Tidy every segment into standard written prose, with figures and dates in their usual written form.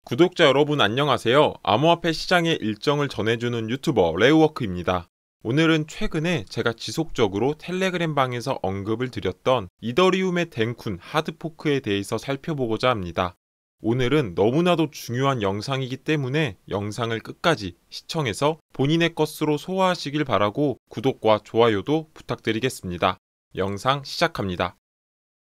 구독자 여러분 안녕하세요. 암호화폐 시장의 일정을 전해주는 유튜버 레우워크입니다. 오늘은 최근에 제가 지속적으로 텔레그램 방에서 언급을 드렸던 이더리움의 댕쿤 하드포크에 대해서 살펴보고자 합니다. 오늘은 너무나도 중요한 영상이기 때문에 영상을 끝까지 시청해서 본인의 것으로 소화하시길 바라고 구독과 좋아요도 부탁드리겠습니다. 영상 시작합니다.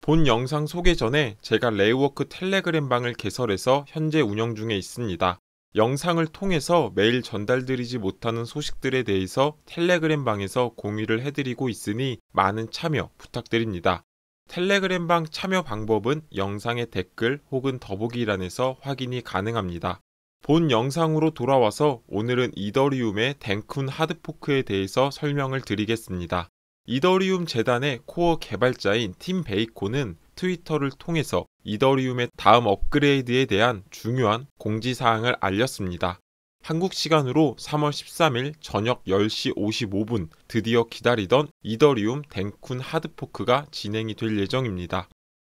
본 영상 소개 전에 제가 레우워크 텔레그램 방을 개설해서 현재 운영 중에 있습니다. 영상을 통해서 매일 전달드리지 못하는 소식들에 대해서 텔레그램 방에서 공유를 해드리고 있으니 많은 참여 부탁드립니다. 텔레그램 방 참여 방법은 영상의 댓글 혹은 더보기란에서 확인이 가능합니다. 본 영상으로 돌아와서 오늘은 이더리움의 댕쿤 하드포크에 대해서 설명을 드리겠습니다. 이더리움 재단의 코어 개발자인 팀 베이콘은 트위터를 통해서 이더리움의 다음 업그레이드에 대한 중요한 공지사항을 알렸습니다. 한국 시간으로 3월 13일 저녁 10시 55분 드디어 기다리던 이더리움 댕쿤 하드포크가 진행이 될 예정입니다.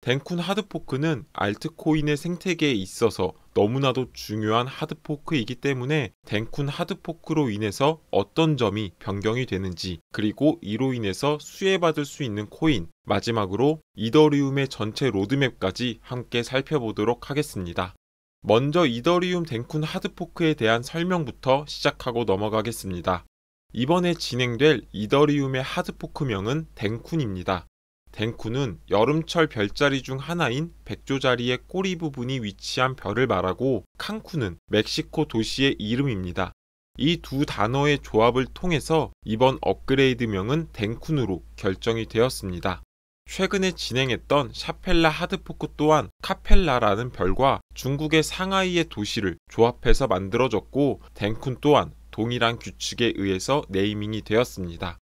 댕쿤 하드포크는 알트코인의 생태계에 있어서 너무나도 중요한 하드포크이기 때문에 댕쿤 하드포크로 인해서 어떤 점이 변경이 되는지, 그리고 이로 인해서 수혜받을 수 있는 코인, 마지막으로 이더리움의 전체 로드맵까지 함께 살펴보도록 하겠습니다. 먼저 이더리움 댕쿤 하드포크에 대한 설명부터 시작하고 넘어가겠습니다. 이번에 진행될 이더리움의 하드포크명은 댕쿤입니다. 댕쿤은 여름철 별자리 중 하나인 백조자리의 꼬리 부분이 위치한 별을 말하고 칸쿤은 멕시코 도시의 이름입니다. 이 두 단어의 조합을 통해서 이번 업그레이드명은 댕쿤으로 결정이 되었습니다. 최근에 진행했던 샤펠라 하드포크 또한 카펠라라는 별과 중국의 상하이의 도시를 조합해서 만들어졌고 댕쿤 또한 동일한 규칙에 의해서 네이밍이 되었습니다.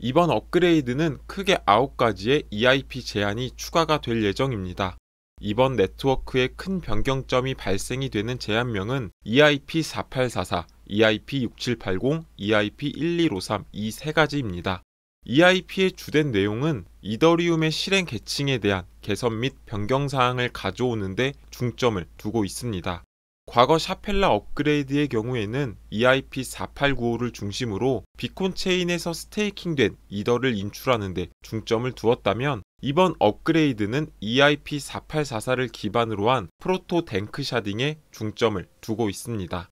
이번 업그레이드는 크게 9가지의 EIP 제한이 추가가 될 예정입니다. 이번 네트워크에 큰 변경점이 발생이 되는 제한명은 EIP4844, EIP6780, EIP1153 이 세 가지입니다. EIP의 주된 내용은 이더리움의 실행 계층에 대한 개선 및 변경사항을 가져오는 데 중점을 두고 있습니다. 과거 샤펠라 업그레이드의 경우에는 EIP4895를 중심으로 비콘 체인에서 스테이킹된 이더를 인출하는 데 중점을 두었다면 이번 업그레이드는 EIP4844를 기반으로 한 프로토 댕크 샤딩에 중점을 두고 있습니다.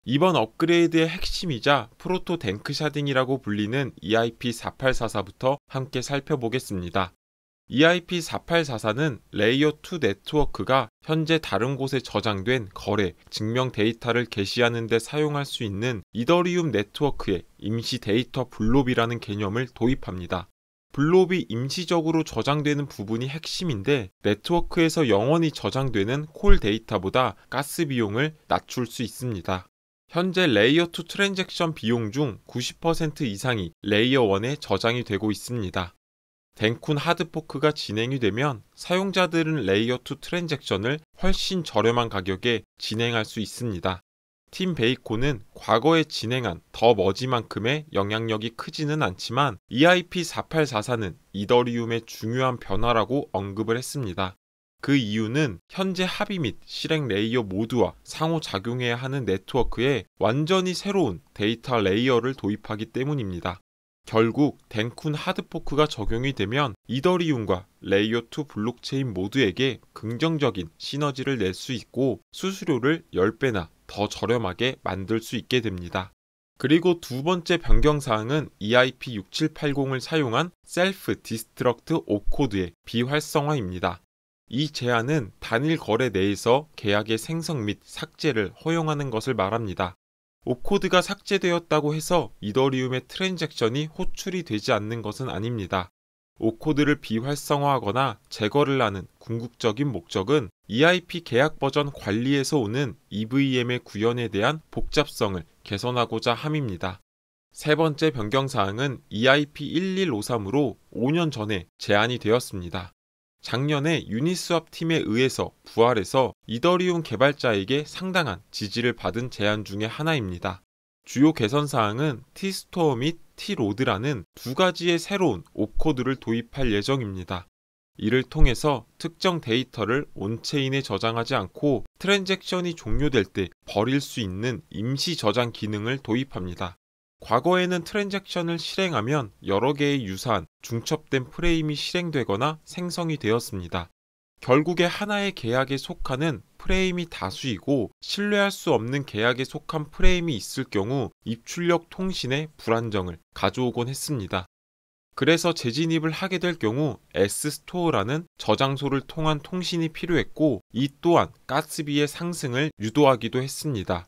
이번 업그레이드의 핵심이자 프로토 댕크 샤딩이라고 불리는 EIP4844부터 함께 살펴보겠습니다. EIP4844는 레이어 2 네트워크가 현재 다른 곳에 저장된 거래, 증명 데이터를 게시하는 데 사용할 수 있는 이더리움 네트워크에 임시 데이터 블롭이라는 개념을 도입합니다. 블롭이 임시적으로 저장되는 부분이 핵심인데 네트워크에서 영원히 저장되는 콜 데이터보다 가스 비용을 낮출 수 있습니다. 현재 레이어 2 트랜잭션 비용 중 90% 이상이 레이어 1에 저장이 되고 있습니다. 댕쿤 하드포크가 진행이 되면 사용자들은 레이어 2 트랜잭션을 훨씬 저렴한 가격에 진행할 수 있습니다. 팀 베이콘은 과거에 진행한 더 머지만큼의 영향력이 크지는 않지만 EIP4844는 이더리움의 중요한 변화라고 언급을 했습니다. 그 이유는 현재 합의 및 실행 레이어 모두와 상호작용해야 하는 네트워크에 완전히 새로운 데이터 레이어를 도입하기 때문입니다. 결국 댕쿤 하드포크가 적용이 되면 이더리움과 레이어 2 블록체인 모두에게 긍정적인 시너지를 낼 수 있고 수수료를 10배나 더 저렴하게 만들 수 있게 됩니다. 그리고 두 번째 변경사항은 EIP6780을 사용한 셀프 디스트럭트 옵코드의 비활성화입니다. 이 제한은 단일 거래 내에서 계약의 생성 및 삭제를 허용하는 것을 말합니다. 옵코드가 삭제되었다고 해서 이더리움의 트랜잭션이 호출이 되지 않는 것은 아닙니다. 옵코드를 비활성화하거나 제거를 하는 궁극적인 목적은 EIP 계약 버전 관리에서 오는 EVM의 구현에 대한 복잡성을 개선하고자 함입니다. 세 번째 변경사항은 EIP1153으로 5년 전에 제안이 되었습니다. 작년에 유니스왑 팀에 의해서 부활해서 이더리움 개발자에게 상당한 지지를 받은 제안 중의 하나입니다. 주요 개선사항은 T스토어 및 T로드라는 두 가지의 새로운 옵코드를 도입할 예정입니다. 이를 통해서 특정 데이터를 온체인에 저장하지 않고 트랜잭션이 종료될 때 버릴 수 있는 임시 저장 기능을 도입합니다. 과거에는 트랜잭션을 실행하면 여러 개의 유사한 중첩된 프레임이 실행되거나 생성이 되었습니다. 결국에 하나의 계약에 속하는 프레임이 다수이고 신뢰할 수 없는 계약에 속한 프레임이 있을 경우 입출력 통신의 불안정을 가져오곤 했습니다. 그래서 재진입을 하게 될 경우 S스토어라는 저장소를 통한 통신이 필요했고 이 또한 가스비의 상승을 유도하기도 했습니다.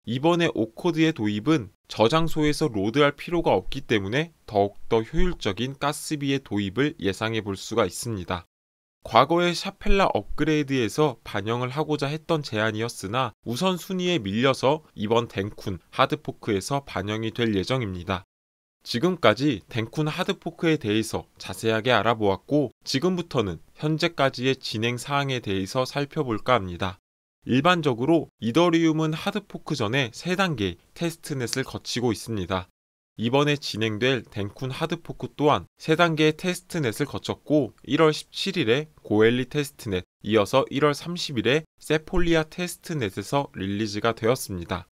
이번에 오코드의 도입은 저장소에서 로드할 필요가 없기 때문에 더욱더 효율적인 가스비의 도입을 예상해 볼 수가 있습니다. 과거의 샤펠라 업그레이드에서 반영을 하고자 했던 제안이었으나 우선순위에 밀려서 이번 덴쿤 하드포크에서 반영이 될 예정입니다. 지금까지 덴쿤 하드포크에 대해서 자세하게 알아보았고 지금부터는 현재까지의 진행 사항에 대해서 살펴볼까 합니다. 일반적으로 이더리움은 하드포크 전에 3단계의 테스트넷을 거치고 있습니다. 이번에 진행될 덴쿤 하드포크 또한 3단계의 테스트넷을 거쳤고 1월 17일에 고엘리 테스트넷, 이어서 1월 30일에 세폴리아 테스트넷에서 릴리즈가 되었습니다.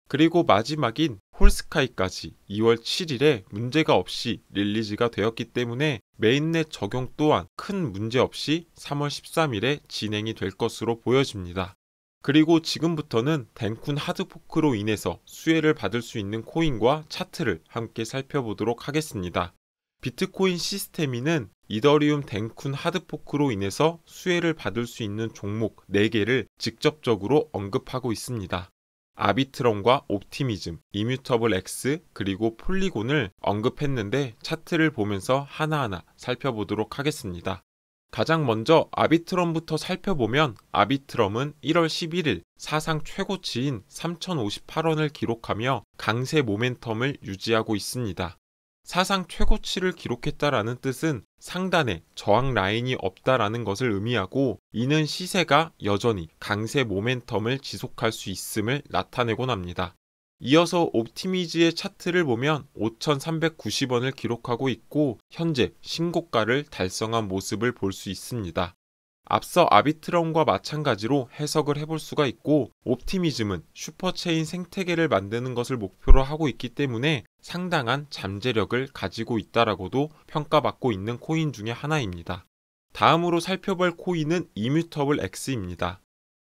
그리고 마지막인 홀스카이까지 2월 7일에 문제가 없이 릴리즈가 되었기 때문에 메인넷 적용 또한 큰 문제 없이 3월 13일에 진행이 될 것으로 보여집니다. 그리고 지금부터는 덴쿤 하드포크로 인해서 수혜를 받을 수 있는 코인과 차트를 함께 살펴보도록 하겠습니다. 비트코인 시스테미는 이더리움 덴쿤 하드포크로 인해서 수혜를 받을 수 있는 종목 4개를 직접적으로 언급하고 있습니다. 아비트럼과 옵티미즘, 이뮤터블 X, 그리고 폴리곤을 언급했는데 차트를 보면서 하나하나 살펴보도록 하겠습니다. 가장 먼저 아비트럼부터 살펴보면 아비트럼은 1월 11일 사상 최고치인 3,058원을 기록하며 강세 모멘텀을 유지하고 있습니다. 사상 최고치를 기록했다라는 뜻은 상단에 저항 라인이 없다라는 것을 의미하고 이는 시세가 여전히 강세 모멘텀을 지속할 수 있음을 나타내곤 합니다. 이어서 옵티미즈의 차트를 보면 5,390원을 기록하고 있고 현재 신고가를 달성한 모습을 볼 수 있습니다. 앞서 아비트럼과 마찬가지로 해석을 해볼 수가 있고 옵티미즘은 슈퍼체인 생태계를 만드는 것을 목표로 하고 있기 때문에 상당한 잠재력을 가지고 있다라고도 평가받고 있는 코인 중에 하나입니다. 다음으로 살펴볼 코인은 이뮤터블 X입니다.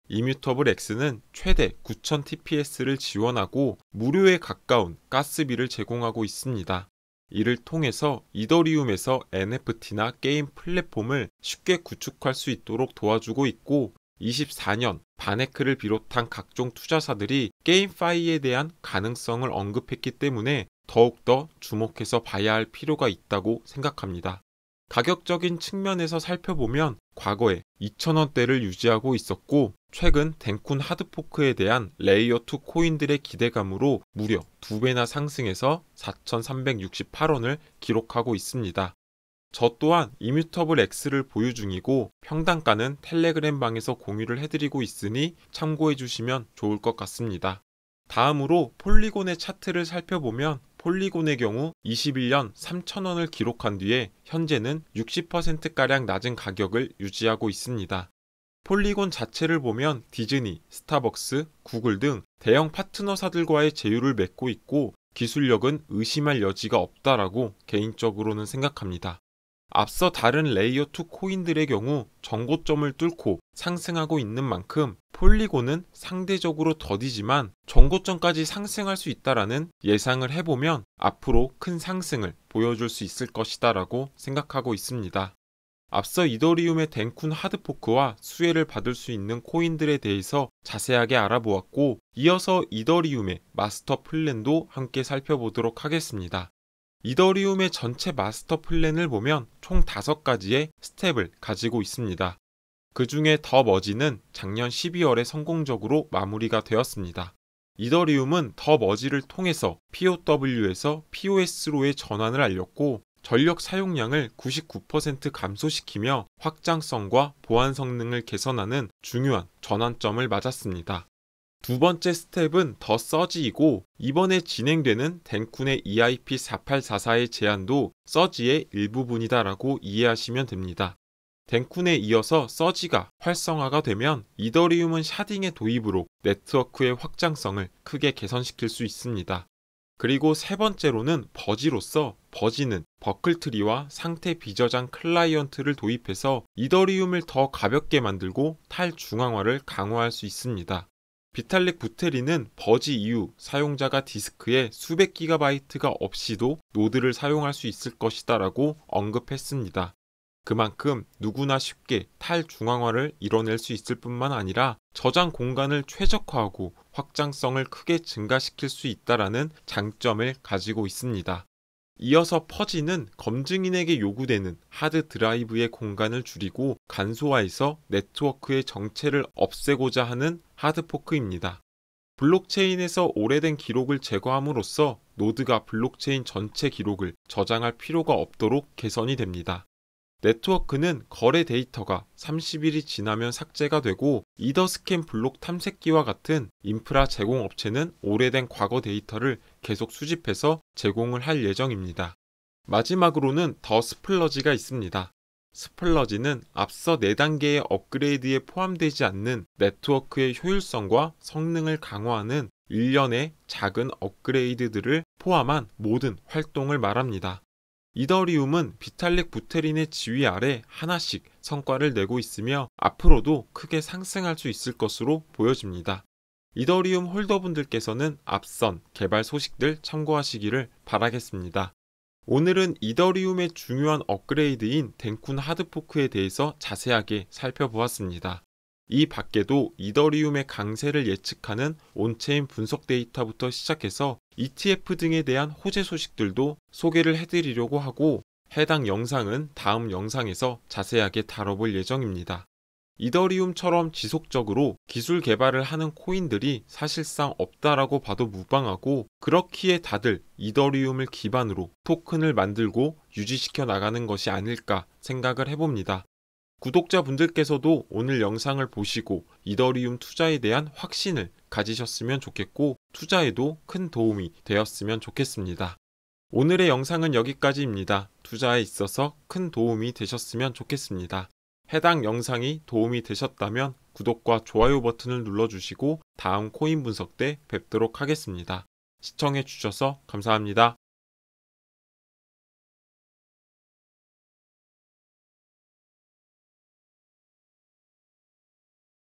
이뮤터블 X는 최대 9000TPS를 지원하고 무료에 가까운 가스비를 제공하고 있습니다. 이를 통해서 이더리움에서 NFT나 게임 플랫폼을 쉽게 구축할 수 있도록 도와주고 있고 24년 바네크를 비롯한 각종 투자사들이 게임파이에 대한 가능성을 언급했기 때문에 더욱더 주목해서 봐야 할 필요가 있다고 생각합니다. 가격적인 측면에서 살펴보면 과거에 2,000원대를 유지하고 있었고 최근 덴쿤 하드포크에 대한 레이어2 코인들의 기대감으로 무려 2배나 상승해서 4,368원을 기록하고 있습니다. 저 또한 이뮤터블 X를 보유 중이고 평단가는 텔레그램 방에서 공유를 해드리고 있으니 참고해주시면 좋을 것 같습니다. 다음으로 폴리곤의 차트를 살펴보면 폴리곤의 경우 21년 3,000원을 기록한 뒤에 현재는 60%가량 낮은 가격을 유지하고 있습니다. 폴리곤 자체를 보면 디즈니, 스타벅스, 구글 등 대형 파트너사들과의 제휴를 맺고 있고 기술력은 의심할 여지가 없다라고 개인적으로는 생각합니다. 앞서 다른 레이어2 코인들의 경우 정고점을 뚫고 상승하고 있는 만큼 폴리곤은 상대적으로 더디지만 정고점까지 상승할 수 있다라는 예상을 해보면 앞으로 큰 상승을 보여줄 수 있을 것이다 라고 생각하고 있습니다. 앞서 이더리움의 덴쿤 하드포크와 수혜를 받을 수 있는 코인들에 대해서 자세하게 알아보았고 이어서 이더리움의 마스터 플랜도 함께 살펴보도록 하겠습니다. 이더리움의 전체 마스터 플랜을 보면 총 5가지의 스텝을 가지고 있습니다. 그 중에 더 머지는 작년 12월에 성공적으로 마무리가 되었습니다. 이더리움은 더 머지를 통해서 POW에서 POS로의 전환을 알렸고 전력 사용량을 99% 감소시키며 확장성과 보안 성능을 개선하는 중요한 전환점을 맞았습니다. 두 번째 스텝은 더 서지이고 이번에 진행되는 덴쿤의 EIP4844의 제안도 서지의 일부분이다라고 이해하시면 됩니다. 덴쿤에 이어서 서지가 활성화가 되면 이더리움은 샤딩의 도입으로 네트워크의 확장성을 크게 개선시킬 수 있습니다. 그리고 세 번째로는 버지로서 버지는 버클트리와 상태 비저장 클라이언트를 도입해서 이더리움을 더 가볍게 만들고 탈중앙화를 강화할 수 있습니다. 비탈릭 부테린은 버지 이후 사용자가 디스크에 수백 기가바이트가 없이도 노드를 사용할 수 있을 것이다 라고 언급했습니다. 그만큼 누구나 쉽게 탈중앙화를 이뤄낼 수 있을 뿐만 아니라 저장 공간을 최적화하고 확장성을 크게 증가시킬 수 있다는 장점을 가지고 있습니다. 이어서 퍼지는 검증인에게 요구되는 하드 드라이브의 공간을 줄이고 간소화해서 네트워크의 정체를 없애고자 하는 하드포크입니다. 블록체인에서 오래된 기록을 제거함으로써 노드가 블록체인 전체 기록을 저장할 필요가 없도록 개선이 됩니다. 네트워크는 거래 데이터가 30일이 지나면 삭제가 되고 이더스캔 블록 탐색기와 같은 인프라 제공업체는 오래된 과거 데이터를 계속 수집해서 제공을 할 예정입니다. 마지막으로는 더 스플러지가 있습니다. 스플러지는 앞서 4단계의 업그레이드에 포함되지 않는 네트워크의 효율성과 성능을 강화하는 일련의 작은 업그레이드들을 포함한 모든 활동을 말합니다. 이더리움은 비탈릭 부테린의 지휘 아래 하나씩 성과를 내고 있으며 앞으로도 크게 상승할 수 있을 것으로 보여집니다. 이더리움 홀더분들께서는 앞선 개발 소식들 참고하시기를 바라겠습니다. 오늘은 이더리움의 중요한 업그레이드인 덴쿤 하드포크에 대해서 자세하게 살펴보았습니다. 이 밖에도 이더리움의 강세를 예측하는 온체인 분석 데이터부터 시작해서 ETF 등에 대한 호재 소식들도 소개를 해드리려고 하고 해당 영상은 다음 영상에서 자세하게 다뤄볼 예정입니다. 이더리움처럼 지속적으로 기술 개발을 하는 코인들이 사실상 없다라고 봐도 무방하고 그렇기에 다들 이더리움을 기반으로 토큰을 만들고 유지시켜 나가는 것이 아닐까 생각을 해봅니다. 구독자분들께서도 오늘 영상을 보시고 이더리움 투자에 대한 확신을 가지셨으면 좋겠고 투자에도 큰 도움이 되었으면 좋겠습니다. 오늘의 영상은 여기까지입니다. 투자에 있어서 큰 도움이 되셨으면 좋겠습니다. 해당 영상이 도움이 되셨다면 구독과 좋아요 버튼을 눌러주시고 다음 코인 분석 때 뵙도록 하겠습니다. 시청해주셔서 감사합니다.